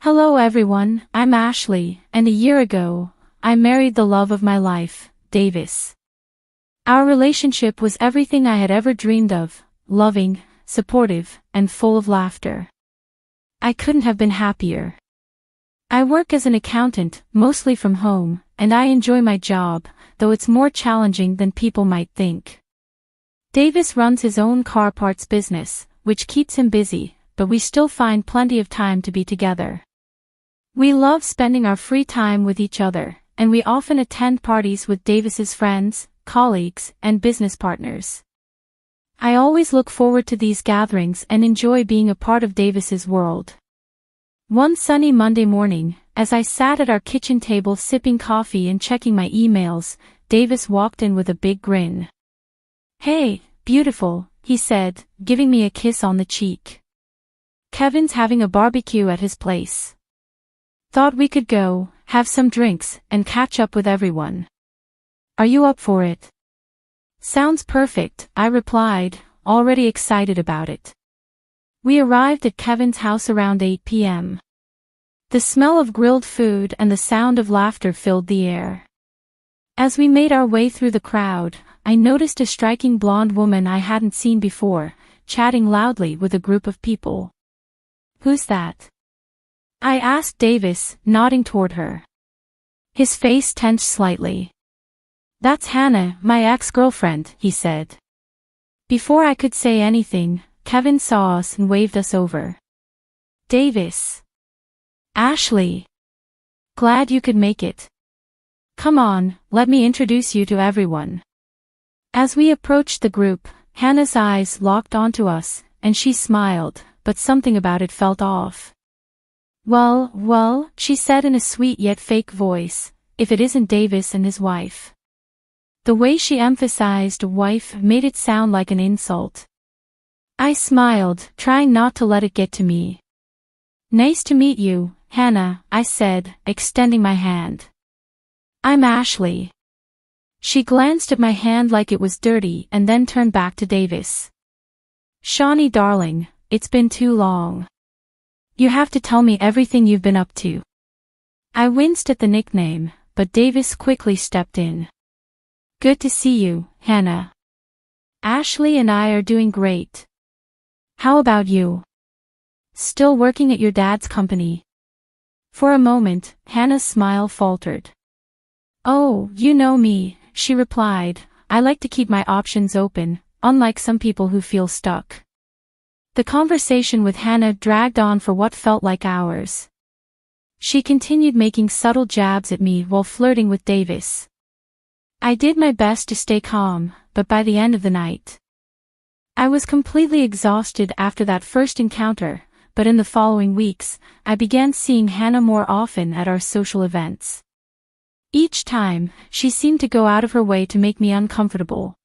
Hello everyone, I'm Ashley, and a year ago, I married the love of my life, Davis. Our relationship was everything I had ever dreamed of, loving, supportive, and full of laughter. I couldn't have been happier. I work as an accountant, mostly from home, and I enjoy my job, though it's more challenging than people might think. Davis runs his own car parts business, which keeps him busy, but we still find plenty of time to be together. We love spending our free time with each other, and we often attend parties with Davis's friends, colleagues, and business partners. I always look forward to these gatherings and enjoy being a part of Davis's world. One sunny Monday morning, as I sat at our kitchen table sipping coffee and checking my emails, Davis walked in with a big grin. "Hey, beautiful," he said, giving me a kiss on the cheek. "Kevin's having a barbecue at his place. Thought we could go, have some drinks, and catch up with everyone. Are you up for it?" "Sounds perfect," I replied, already excited about it. We arrived at Kevin's house around 8 p.m. The smell of grilled food and the sound of laughter filled the air. As we made our way through the crowd, I noticed a striking blonde woman I hadn't seen before, chatting loudly with a group of people. "Who's that?" I asked Davis, nodding toward her. His face tensed slightly. "That's Hannah, my ex-girlfriend," he said. Before I could say anything, Kevin saw us and waved us over. "Davis. Ashley. Glad you could make it. Come on, let me introduce you to everyone." As we approached the group, Hannah's eyes locked onto us, and she smiled, but something about it felt off. Well, she said in a sweet yet fake voice, "if it isn't Davis and his wife." The way she emphasized wife made it sound like an insult. I smiled, trying not to let it get to me. "Nice to meet you, Hannah," I said, extending my hand. "I'm Ashley." She glanced at my hand like it was dirty and then turned back to Davis. "Shawnee darling, it's been too long. You have to tell me everything you've been up to." I winced at the nickname, but Davis quickly stepped in. "Good to see you, Hannah. Ashley and I are doing great. How about you? Still working at your dad's company?" For a moment, Hannah's smile faltered. "Oh, you know me," she replied, "I like to keep my options open, unlike some people who feel stuck." The conversation with Hannah dragged on for what felt like hours. She continued making subtle jabs at me while flirting with Davis. I did my best to stay calm, but by the end of the night, I was completely exhausted after that first encounter, but in the following weeks, I began seeing Hannah more often at our social events. Each time, she seemed to go out of her way to make me uncomfortable.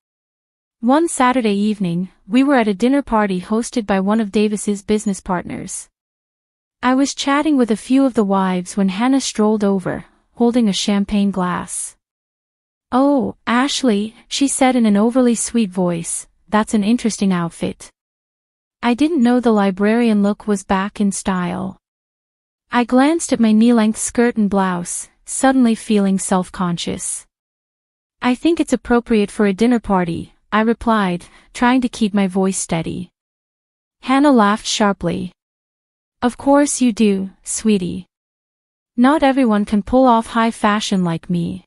One Saturday evening, we were at a dinner party hosted by one of Davis's business partners. I was chatting with a few of the wives when Hannah strolled over, holding a champagne glass. "Oh, Ashley," she said in an overly sweet voice, "that's an interesting outfit." I didn't know the librarian look was back in style. I glanced at my knee-length skirt and blouse, suddenly feeling self-conscious. "I think it's appropriate for a dinner party," I replied, trying to keep my voice steady. Hannah laughed sharply. "Of course you do, sweetie. Not everyone can pull off high fashion like me."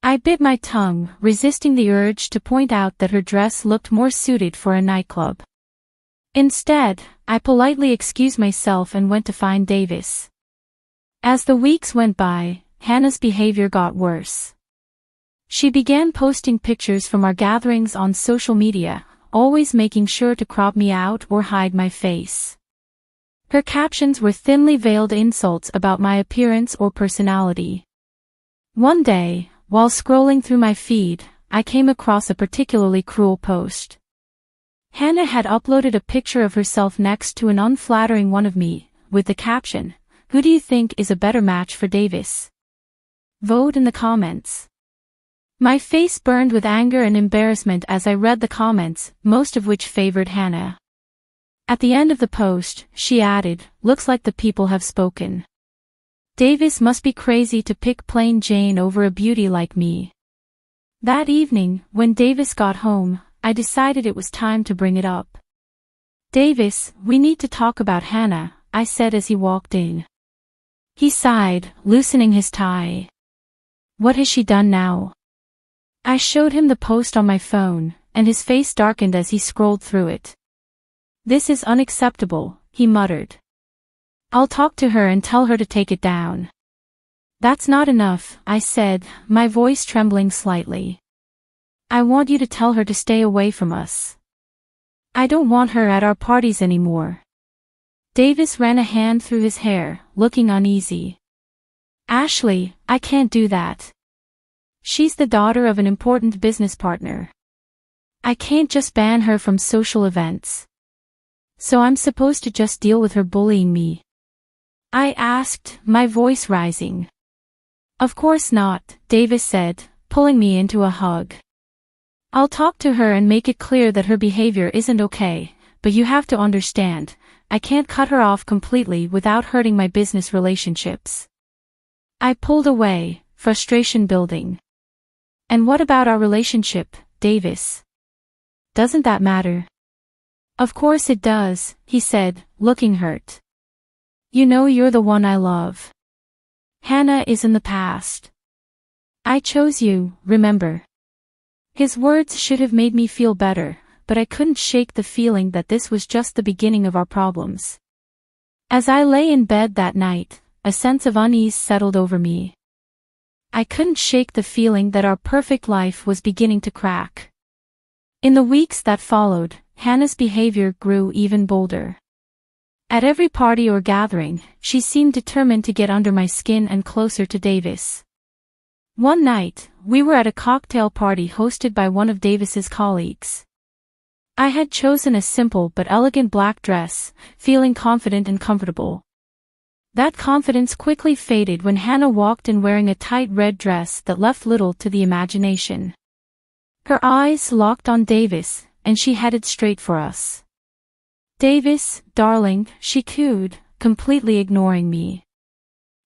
I bit my tongue, resisting the urge to point out that her dress looked more suited for a nightclub. Instead, I politely excused myself and went to find Davis. As the weeks went by, Hannah's behavior got worse. She began posting pictures from our gatherings on social media, always making sure to crop me out or hide my face. Her captions were thinly veiled insults about my appearance or personality. One day, while scrolling through my feed, I came across a particularly cruel post. Hannah had uploaded a picture of herself next to an unflattering one of me, with the caption, "Who do you think is a better match for Davis? Vote in the comments." My face burned with anger and embarrassment as I read the comments, most of which favored Hannah. At the end of the post, she added, "Looks like the people have spoken. Davis must be crazy to pick plain Jane over a beauty like me." That evening, when Davis got home, I decided it was time to bring it up. "Davis, we need to talk about Hannah," I said as he walked in. He sighed, loosening his tie. "What has she done now?" I showed him the post on my phone, and his face darkened as he scrolled through it. "This is unacceptable," he muttered. "I'll talk to her and tell her to take it down." "That's not enough," I said, my voice trembling slightly. "I want you to tell her to stay away from us. I don't want her at our parties anymore." Davis ran a hand through his hair, looking uneasy. "Ashley, I can't do that. She's the daughter of an important business partner. I can't just ban her from social events. So I'm supposed to just deal with her bullying me?" I asked, my voice rising. "Of course not," Davis said, pulling me into a hug. "I'll talk to her and make it clear that her behavior isn't okay, but you have to understand, I can't cut her off completely without hurting my business relationships." I pulled away, frustration building. "And what about our relationship, Davis? Doesn't that matter?" "Of course it does," he said, looking hurt. "You know you're the one I love. Hannah is in the past. I chose you, remember?" His words should have made me feel better, but I couldn't shake the feeling that this was just the beginning of our problems. As I lay in bed that night, a sense of unease settled over me. I couldn't shake the feeling that our perfect life was beginning to crack. In the weeks that followed, Hannah's behavior grew even bolder. At every party or gathering, she seemed determined to get under my skin and closer to Davis. One night, we were at a cocktail party hosted by one of Davis's colleagues. I had chosen a simple but elegant black dress, feeling confident and comfortable. That confidence quickly faded when Hannah walked in wearing a tight red dress that left little to the imagination. Her eyes locked on Davis, and she headed straight for us. "Davis, darling," she cooed, completely ignoring me.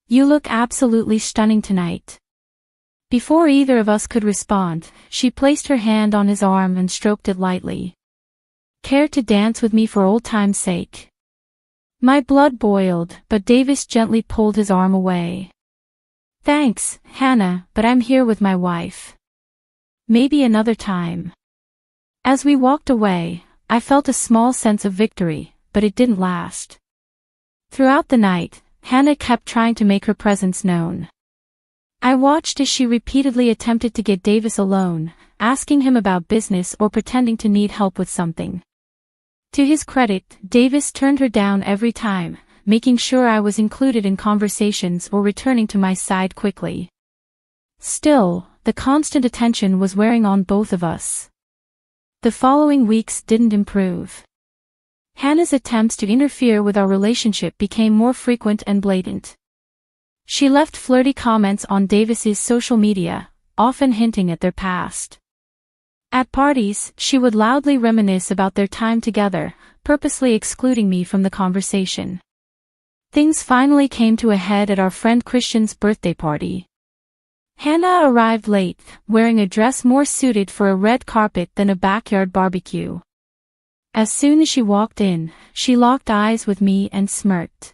"You look absolutely stunning tonight." Before either of us could respond, she placed her hand on his arm and stroked it lightly. "Care to dance with me for old time's sake?" My blood boiled, but Davis gently pulled his arm away. "Thanks, Hannah, but I'm here with my wife. Maybe another time." As we walked away, I felt a small sense of victory, but it didn't last. Throughout the night, Hannah kept trying to make her presence known. I watched as she repeatedly attempted to get Davis alone, asking him about business or pretending to need help with something. To his credit, Davis turned her down every time, making sure I was included in conversations or returning to my side quickly. Still, the constant attention was wearing on both of us. The following weeks didn't improve. Hannah's attempts to interfere with our relationship became more frequent and blatant. She left flirty comments on Davis's social media, often hinting at their past. At parties, she would loudly reminisce about their time together, purposely excluding me from the conversation. Things finally came to a head at our friend Christian's birthday party. Hannah arrived late, wearing a dress more suited for a red carpet than a backyard barbecue. As soon as she walked in, she locked eyes with me and smirked.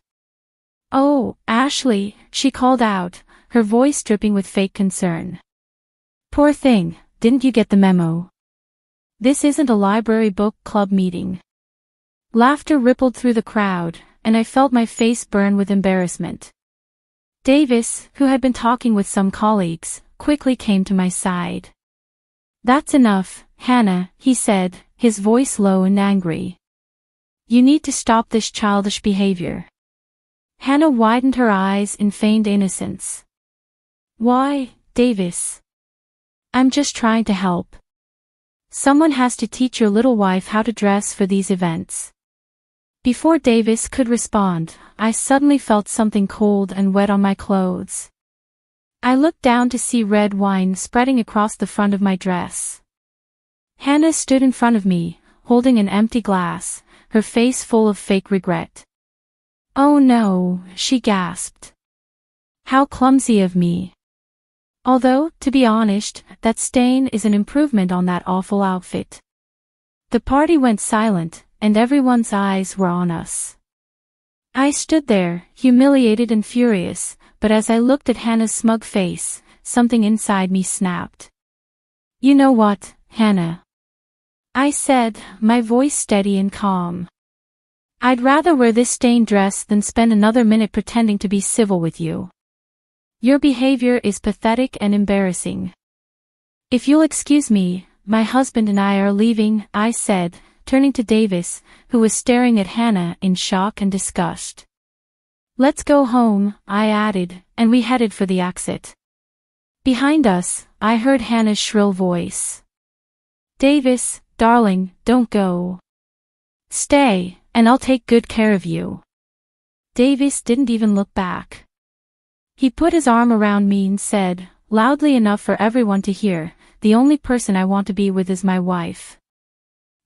"Oh, Ashley," she called out, her voice dripping with fake concern. "Poor thing, didn't you get the memo? This isn't a library book club meeting." Laughter rippled through the crowd, and I felt my face burn with embarrassment. Davis, who had been talking with some colleagues, quickly came to my side. "That's enough, Hannah," he said, his voice low and angry. "You need to stop this childish behavior." Hannah widened her eyes in feigned innocence. "Why, Davis? I'm just trying to help. Someone has to teach your little wife how to dress for these events." Before Davis could respond, I suddenly felt something cold and wet on my clothes. I looked down to see red wine spreading across the front of my dress. Hannah stood in front of me, holding an empty glass, her face full of fake regret. "Oh no," she gasped. "How clumsy of me. Although, to be honest, that stain is an improvement on that awful outfit." The party went silent, and everyone's eyes were on us. I stood there, humiliated and furious, but as I looked at Hannah's smug face, something inside me snapped. "You know what, Hannah?" I said, my voice steady and calm. "I'd rather wear this stained dress than spend another minute pretending to be civil with you. Your behavior is pathetic and embarrassing. If you'll excuse me, my husband and I are leaving," I said, turning to Davis, who was staring at Hannah in shock and disgust. "Let's go home," I added, and we headed for the exit. Behind us, I heard Hannah's shrill voice. "Davis, darling, don't go. Stay, and I'll take good care of you." Davis didn't even look back. He put his arm around me and said, loudly enough for everyone to hear, "The only person I want to be with is my wife.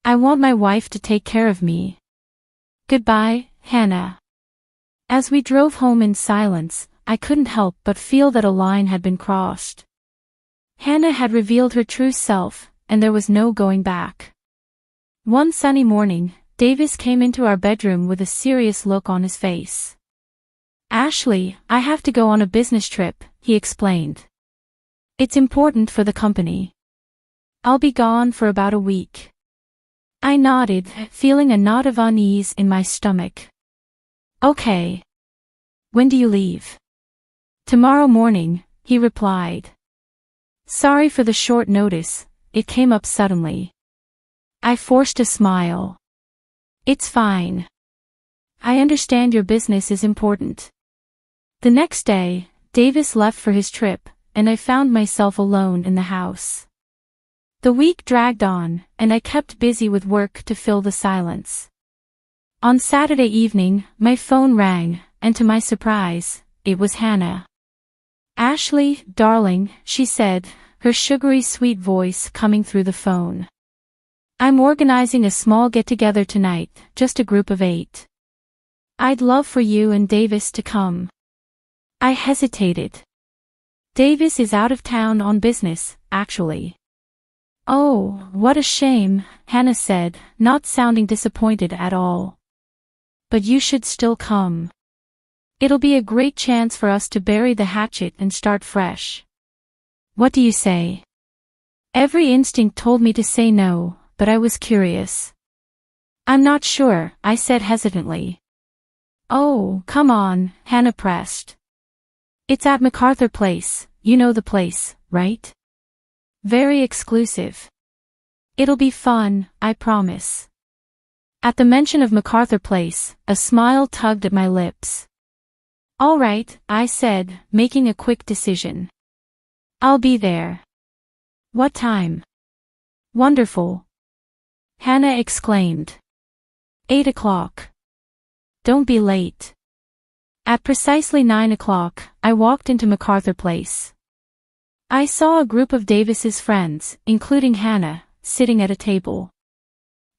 I want my wife to take care of me. Goodbye, Hannah." As we drove home in silence, I couldn't help but feel that a line had been crossed. Hannah had revealed her true self, and there was no going back. One sunny morning, Davis came into our bedroom with a serious look on his face. "Ashley, I have to go on a business trip," he explained. "It's important for the company. I'll be gone for about a week." I nodded, feeling a knot of unease in my stomach. "Okay. When do you leave?" "Tomorrow morning," he replied. Sorry for the short notice, it came up suddenly. I forced a smile. "It's fine. I understand your business is important." The next day, Davis left for his trip, and I found myself alone in the house. The week dragged on, and I kept busy with work to fill the silence. On Saturday evening, my phone rang, and to my surprise, it was Hannah. "Ashley, darling," she said, her sugary sweet voice coming through the phone. "I'm organizing a small get-together tonight, just a group of 8. I'd love for you and Davis to come." I hesitated. "Davis is out of town on business, actually." "Oh, what a shame," Hannah said, not sounding disappointed at all. "But you should still come. It'll be a great chance for us to bury the hatchet and start fresh. What do you say?" Every instinct told me to say no, but I was curious. "I'm not sure," I said hesitantly. "Oh, come on," Hannah pressed. "It's at MacArthur Place, you know the place, right? Very exclusive. It'll be fun, I promise." At the mention of MacArthur Place, a smile tugged at my lips. "All right," I said, making a quick decision. "I'll be there." "What time?" "Wonderful," Hannah exclaimed. 8 o'clock. Don't be late." At precisely 9 o'clock, I walked into MacArthur Place. I saw a group of Davis's friends, including Hannah, sitting at a table.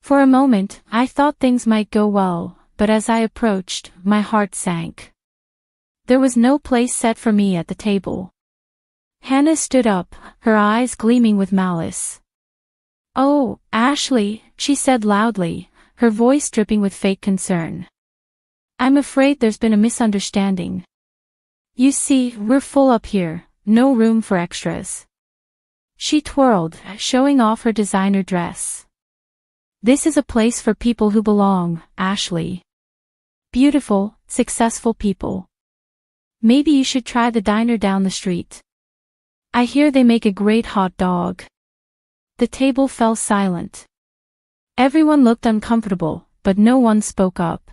For a moment, I thought things might go well, but as I approached, my heart sank. There was no place set for me at the table. Hannah stood up, her eyes gleaming with malice. "Oh, Ashley," she said loudly, her voice dripping with fake concern. "I'm afraid there's been a misunderstanding. You see, we're full up here, no room for extras." She twirled, showing off her designer dress. "This is a place for people who belong, Ashley. Beautiful, successful people. Maybe you should try the diner down the street. I hear they make a great hot dog." The table fell silent. Everyone looked uncomfortable, but no one spoke up.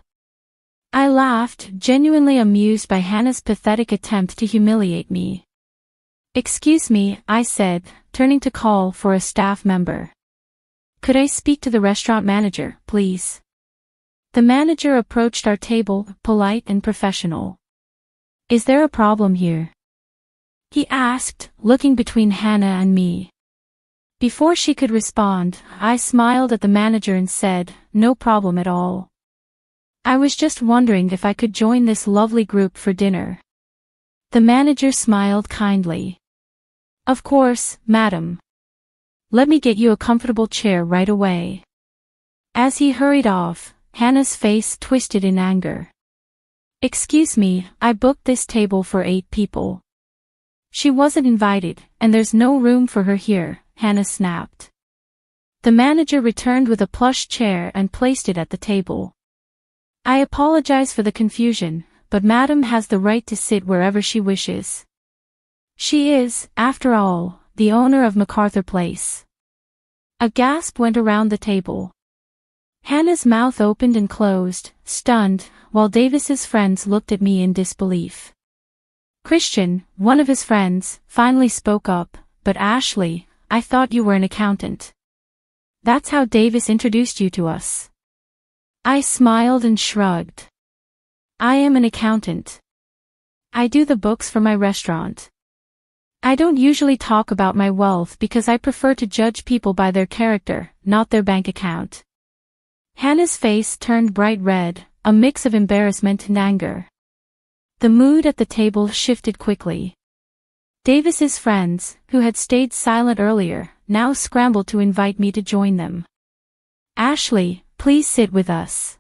I laughed, genuinely amused by Hannah's pathetic attempt to humiliate me. "Excuse me," I said, turning to call for a staff member. "Could I speak to the restaurant manager, please?" The manager approached our table, polite and professional. "Is there a problem here?" he asked, looking between Hannah and me. Before she could respond, I smiled at the manager and said, no problem at all. I was just wondering if I could join this lovely group for dinner. The manager smiled kindly. Of course, madam. Let me get you a comfortable chair right away. As he hurried off, Hannah's face twisted in anger. Excuse me, I booked this table for 8 people. She wasn't invited, and there's no room for her here, Hannah snapped. The manager returned with a plush chair and placed it at the table. I apologize for the confusion, but madam has the right to sit wherever she wishes. She is, after all, the owner of MacArthur Place. A gasp went around the table. Hannah's mouth opened and closed, stunned, while Davis's friends looked at me in disbelief. Christian, one of his friends, finally spoke up, but Ashley, I thought you were an accountant. That's how Davis introduced you to us. I smiled and shrugged. I am an accountant. I do the books for my restaurant. I don't usually talk about my wealth because I prefer to judge people by their character, not their bank account. Hannah's face turned bright red, a mix of embarrassment and anger. The mood at the table shifted quickly. Davis's friends, who had stayed silent earlier, now scrambled to invite me to join them. Ashley, please sit with us.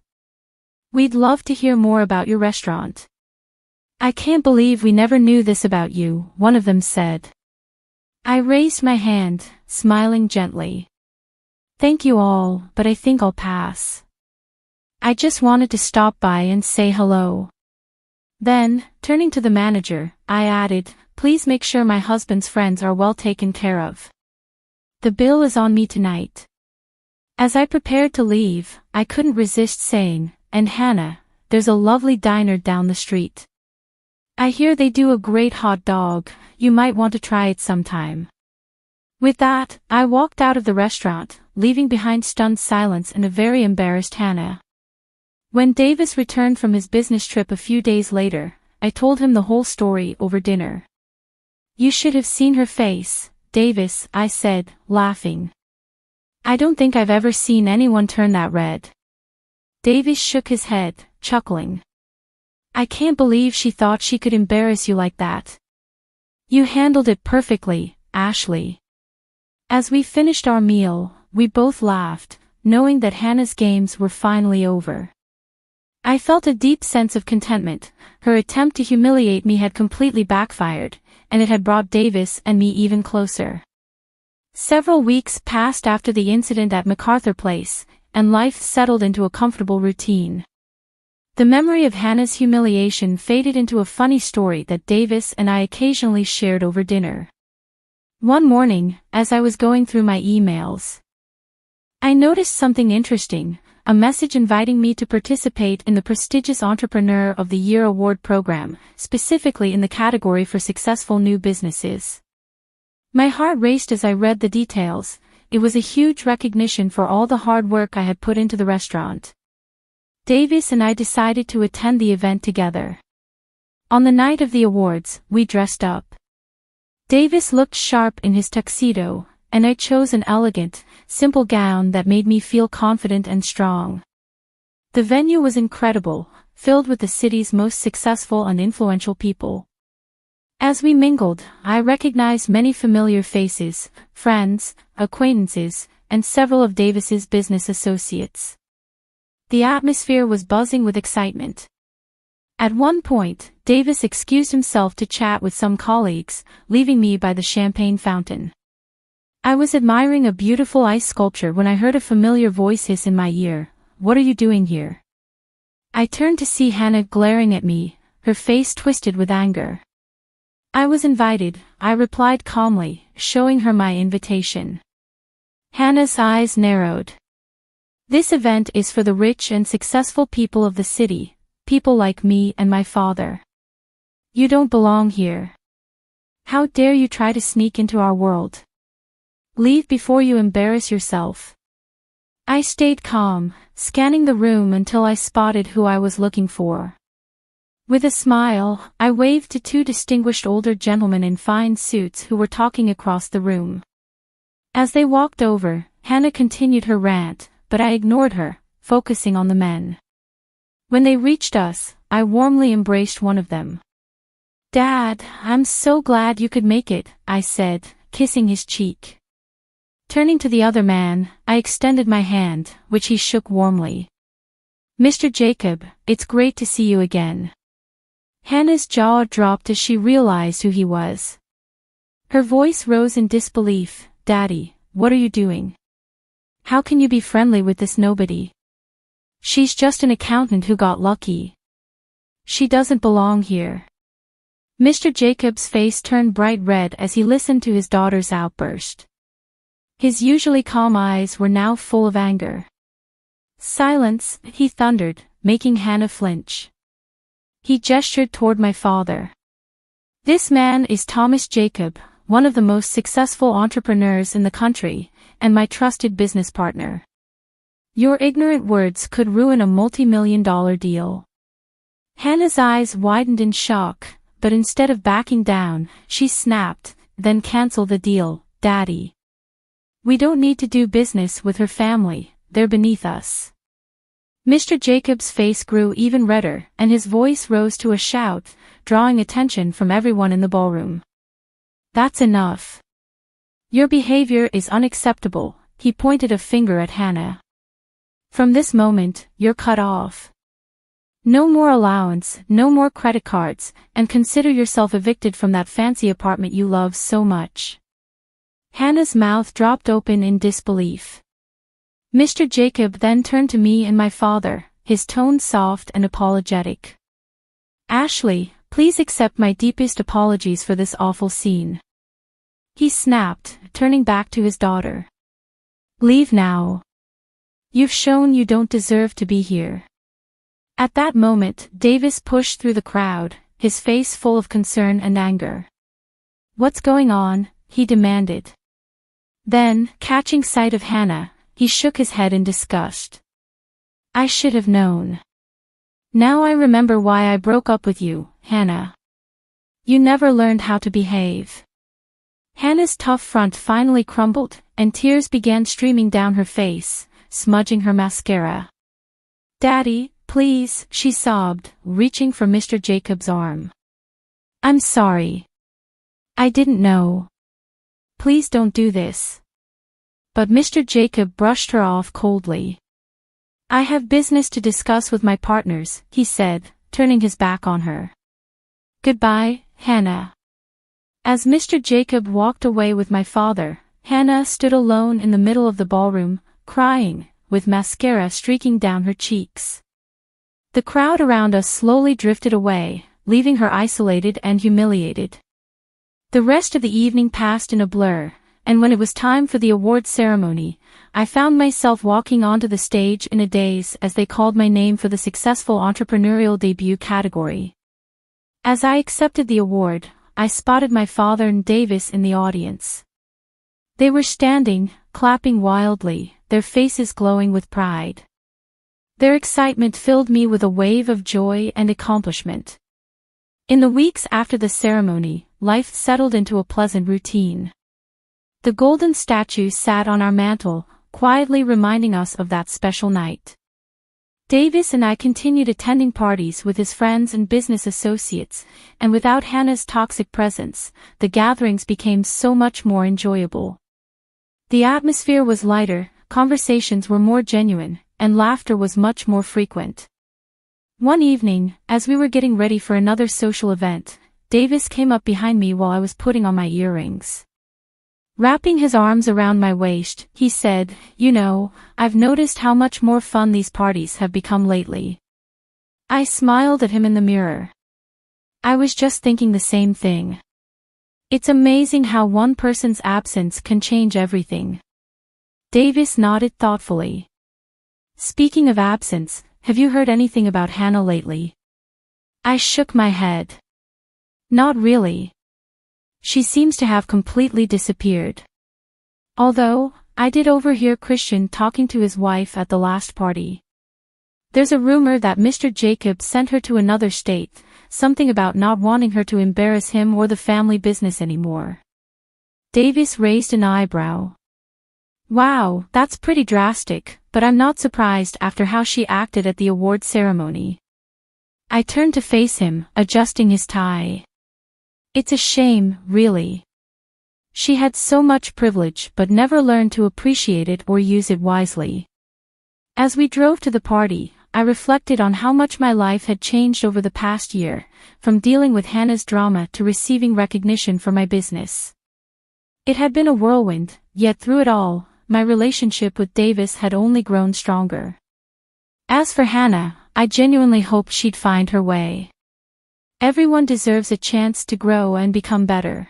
We'd love to hear more about your restaurant. I can't believe we never knew this about you, one of them said. I raised my hand, smiling gently. Thank you all, but I think I'll pass. I just wanted to stop by and say hello. Then, turning to the manager, I added, please make sure my husband's friends are well taken care of. The bill is on me tonight. As I prepared to leave, I couldn't resist saying, and Hannah, there's a lovely diner down the street. I hear they do a great hot dog, you might want to try it sometime. With that, I walked out of the restaurant, leaving behind stunned silence and a very embarrassed Hannah. When Davis returned from his business trip a few days later, I told him the whole story over dinner. You should have seen her face, Davis, I said, laughing. I don't think I've ever seen anyone turn that red. Davis shook his head, chuckling. I can't believe she thought she could embarrass you like that. You handled it perfectly, Ashley. As we finished our meal, we both laughed, knowing that Hannah's games were finally over. I felt a deep sense of contentment. Her attempt to humiliate me had completely backfired, and it had brought Davis and me even closer. Several weeks passed after the incident at MacArthur Place, and life settled into a comfortable routine. The memory of Hannah's humiliation faded into a funny story that Davis and I occasionally shared over dinner. One morning, as I was going through my emails, I noticed something interesting, a message inviting me to participate in the prestigious Entrepreneur of the Year award program, specifically in the category for successful new businesses. My heart raced as I read the details. It was a huge recognition for all the hard work I had put into the restaurant. Davis and I decided to attend the event together. On the night of the awards, we dressed up. Davis looked sharp in his tuxedo, and I chose an elegant, simple gown that made me feel confident and strong. The venue was incredible, filled with the city's most successful and influential people. As we mingled, I recognized many familiar faces, friends, acquaintances, and several of Davis's business associates. The atmosphere was buzzing with excitement. At one point, Davis excused himself to chat with some colleagues, leaving me by the champagne fountain. I was admiring a beautiful ice sculpture when I heard a familiar voice hiss in my ear, "What are you doing here?" I turned to see Hannah glaring at me, her face twisted with anger. I was invited, I replied calmly, showing her my invitation. Hannah's eyes narrowed. This event is for the rich and successful people of the city, people like me and my father. You don't belong here. How dare you try to sneak into our world? Leave before you embarrass yourself. I stayed calm, scanning the room until I spotted who I was looking for. With a smile, I waved to 2 distinguished older gentlemen in fine suits who were talking across the room. As they walked over, Hannah continued her rant, but I ignored her, focusing on the men. When they reached us, I warmly embraced one of them. "Dad, I'm so glad you could make it," I said, kissing his cheek. Turning to the other man, I extended my hand, which he shook warmly. "Mr. Jacob, it's great to see you again." Hannah's jaw dropped as she realized who he was. Her voice rose in disbelief. "Daddy, what are you doing? How can you be friendly with this nobody? She's just an accountant who got lucky. She doesn't belong here." Mr. Jacob's face turned bright red as he listened to his daughter's outburst. His usually calm eyes were now full of anger. "Silence," he thundered, making Hannah flinch. He gestured toward my father. "This man is Thomas Jacob, one of the most successful entrepreneurs in the country, and my trusted business partner. Your ignorant words could ruin a multi-million-dollar deal." Hannah's eyes widened in shock, but instead of backing down, she snapped, "Then cancel the deal, Daddy. We don't need to do business with her family, they're beneath us." Mr. Jacob's face grew even redder, and his voice rose to a shout, drawing attention from everyone in the ballroom. "That's enough. Your behavior is unacceptable," he pointed a finger at Hannah. "From this moment, you're cut off. No more allowance, no more credit cards, and consider yourself evicted from that fancy apartment you love so much." Hannah's mouth dropped open in disbelief. Mr. Jacob then turned to me and my father, his tone soft and apologetic. "Ashley, please accept my deepest apologies for this awful scene," he snapped, turning back to his daughter. "Leave now. You've shown you don't deserve to be here." At that moment, Davis pushed through the crowd, his face full of concern and anger. "What's going on?" he demanded. Then, catching sight of Hannah, he shook his head in disgust. "I should have known. Now I remember why I broke up with you, Hannah. You never learned how to behave." Hannah's tough front finally crumbled, and tears began streaming down her face, smudging her mascara. "Daddy, please," she sobbed, reaching for Mr. Jacob's arm. "I'm sorry. I didn't know. Please don't do this." But Mr. Jacob brushed her off coldly. "I have business to discuss with my partners," he said, turning his back on her. "Goodbye, Hannah." As Mr. Jacob walked away with my father, Hannah stood alone in the middle of the ballroom, crying, with mascara streaking down her cheeks. The crowd around us slowly drifted away, leaving her isolated and humiliated. The rest of the evening passed in a blur, and when it was time for the award ceremony, I found myself walking onto the stage in a daze as they called my name for the Successful Entrepreneurial Debut category. As I accepted the award, I spotted my father and Davis in the audience. They were standing, clapping wildly, their faces glowing with pride. Their excitement filled me with a wave of joy and accomplishment. In the weeks after the ceremony, life settled into a pleasant routine. The golden statue sat on our mantel, quietly reminding us of that special night. Davis and I continued attending parties with his friends and business associates, and without Hannah's toxic presence, the gatherings became so much more enjoyable. The atmosphere was lighter, conversations were more genuine, and laughter was much more frequent. One evening, as we were getting ready for another social event, Davis came up behind me while I was putting on my earrings. Wrapping his arms around my waist, he said, "You know, I've noticed how much more fun these parties have become lately." I smiled at him in the mirror. I was just thinking the same thing. It's amazing how one person's absence can change everything. Davis nodded thoughtfully. "Speaking of absence, have you heard anything about Hannah lately?" I shook my head. "Not really. She seems to have completely disappeared. Although, I did overhear Christian talking to his wife at the last party. There's a rumor that Mr. Jacob sent her to another state, something about not wanting her to embarrass him or the family business anymore." Davis raised an eyebrow. "Wow, that's pretty drastic, but I'm not surprised after how she acted at the award ceremony. I turned to face him, adjusting his tie. It's a shame, really. She had so much privilege but never learned to appreciate it or use it wisely. As we drove to the party, I reflected on how much my life had changed over the past year, from dealing with Hannah's drama to receiving recognition for my business. It had been a whirlwind, yet through it all, my relationship with Davis had only grown stronger. As for Hannah, I genuinely hoped she'd find her way. Everyone deserves a chance to grow and become better.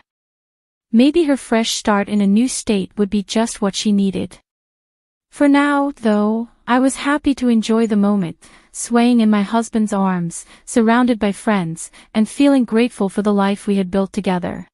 Maybe her fresh start in a new state would be just what she needed. For now, though, I was happy to enjoy the moment, swaying in my husband's arms, surrounded by friends, and feeling grateful for the life we had built together.